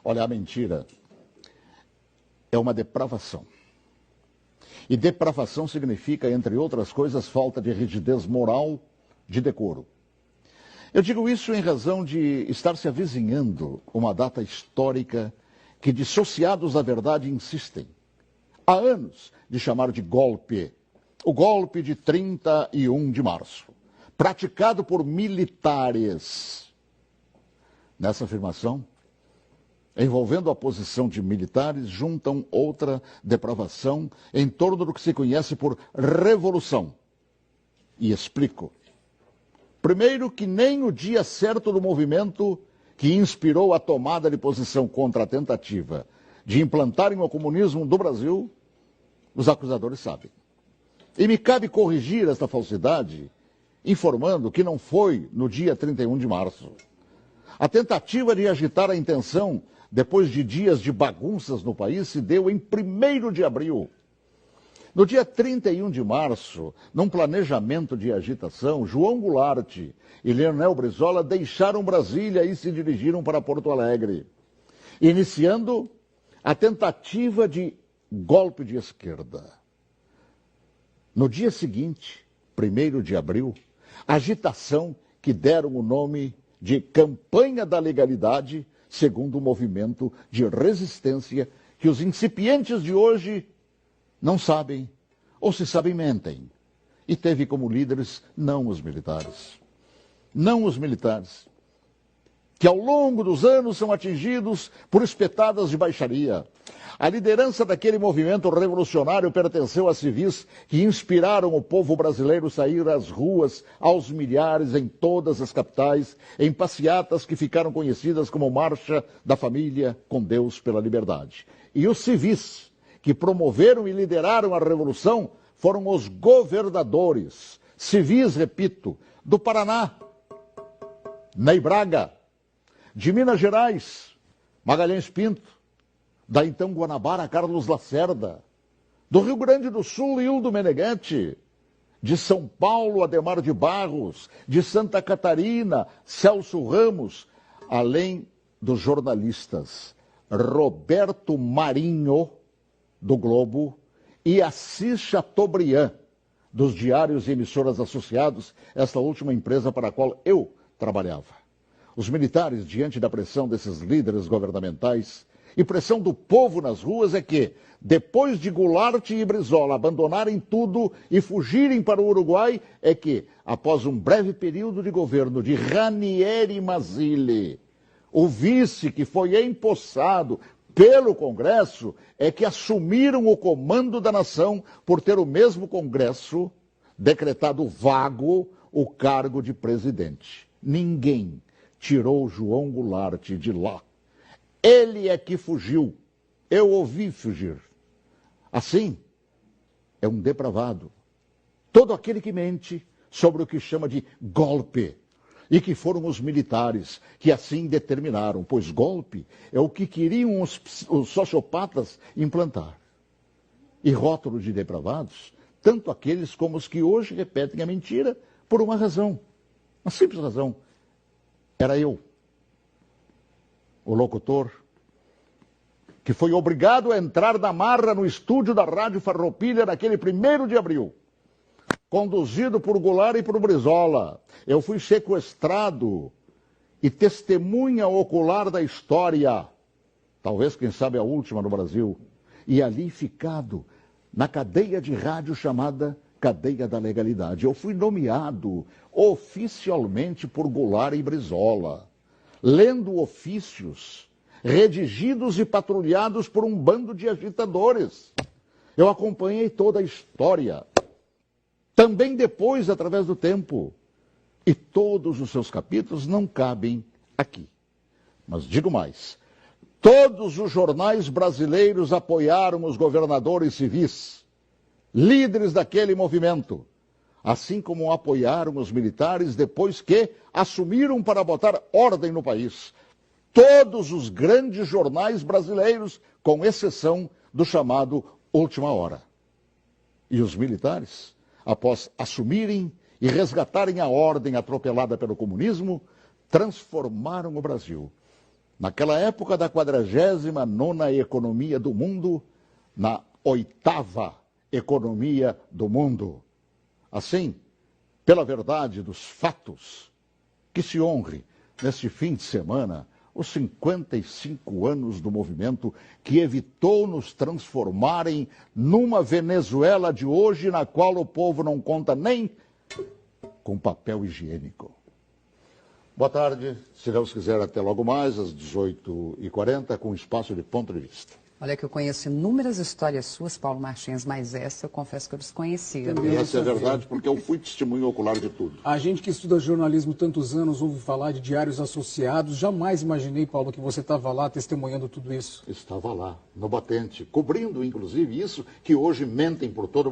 Olha, a mentira é uma depravação. E depravação significa, entre outras coisas, falta de rigidez moral, de decoro. Eu digo isso em razão de estar se avizinhando uma data histórica que dissociados da verdade insistem, há anos, de chamar de golpe. O golpe de 31 de março, praticado por militares. Nessa afirmação, envolvendo a posição de militares, juntam outra depravação em torno do que se conhece por revolução. E explico. Primeiro, que nem o dia certo do movimento que inspirou a tomada de posição contra a tentativa de implantarem o comunismo do Brasil, os acusadores sabem. E me cabe corrigir esta falsidade, informando que não foi no dia 31 de março. A tentativa de agitar a intenção, depois de dias de bagunças no país, se deu em 1º de abril. No dia 31 de março, num planejamento de agitação, João Goulart e Leonel Brizola deixaram Brasília e se dirigiram para Porto Alegre, iniciando a tentativa de golpe de esquerda. No dia seguinte, 1º de abril, agitação que deram o nome de Campanha da Legalidade, segundo o movimento de resistência que os incipientes de hoje não sabem, ou se sabem, mentem. E teve como líderes não os militares. Não os militares, que ao longo dos anos são atingidos por espetadas de baixaria. A liderança daquele movimento revolucionário pertenceu a civis que inspiraram o povo brasileiro a sair às ruas aos milhares em todas as capitais, em passeatas que ficaram conhecidas como Marcha da Família com Deus pela Liberdade. E os civis que promoveram e lideraram a revolução foram os governadores, civis, repito, do Paraná, Ney Braga, de Minas Gerais, Magalhães Pinto, da então Guanabara, Carlos Lacerda, do Rio Grande do Sul, Hildo Meneghetti, de São Paulo, Adhemar de Barros, de Santa Catarina, Celso Ramos, além dos jornalistas Roberto Marinho, do Globo, e Assis Chateaubriand, dos diários e emissoras associados, esta última empresa para a qual eu trabalhava. Os militares, diante da pressão desses líderes governamentais e pressão do povo nas ruas, é que, depois de Goulart e Brizola abandonarem tudo e fugirem para o Uruguai, é que, após um breve período de governo de Ranieri Mazzilli, o vice que foi empossado pelo Congresso, é que assumiram o comando da nação por ter o mesmo Congresso decretado vago o cargo de presidente. Ninguém tirou João Goulart de lá. Ele é que fugiu. Eu ouvi fugir. Assim, é um depravado. Todo aquele que mente sobre o que chama de golpe. E que foram os militares que assim determinaram, pois golpe é o que queriam os sociopatas implantar. E rótulo de depravados, tanto aqueles como os que hoje repetem a mentira por uma razão. Uma simples razão. Era eu, o locutor, que foi obrigado a entrar na marra no estúdio da Rádio Farroupilha naquele 1º de abril, conduzido por Goulart e por Brizola. Eu fui sequestrado e testemunha ocular da história, talvez, quem sabe, a última no Brasil, e ali ficado na cadeia de rádio chamada Cadeia da Legalidade. Eu fui nomeado oficialmente por Goulart e Brizola, lendo ofícios redigidos e patrulhados por um bando de agitadores. Eu acompanhei toda a história, também depois, através do tempo, e todos os seus capítulos não cabem aqui. Mas digo mais, todos os jornais brasileiros apoiaram os governadores civis, líderes daquele movimento, assim como apoiaram os militares depois que assumiram para botar ordem no país. Todos os grandes jornais brasileiros, com exceção do chamado Última Hora. E os militares, após assumirem e resgatarem a ordem atropelada pelo comunismo, transformaram o Brasil naquela época da 49ª economia do mundo, na 8ª economia do mundo. Assim, pela verdade dos fatos, que se honre neste fim de semana os 55 anos do movimento que evitou nos transformarem numa Venezuela de hoje, na qual o povo não conta nem com papel higiênico. Boa tarde, se Deus quiser, até logo mais, às 18h40, com espaço de ponto de vista. Olha que eu conheço inúmeras histórias suas, Paulo Martins, mas essa eu confesso que eu desconhecia. Essa é verdade, porque eu fui testemunho ocular de tudo. A gente que estuda jornalismo tantos anos ouve falar de diários associados. Jamais imaginei, Paulo, que você estava lá testemunhando tudo isso. Estava lá, no batente, cobrindo, inclusive, isso que hoje mentem por todo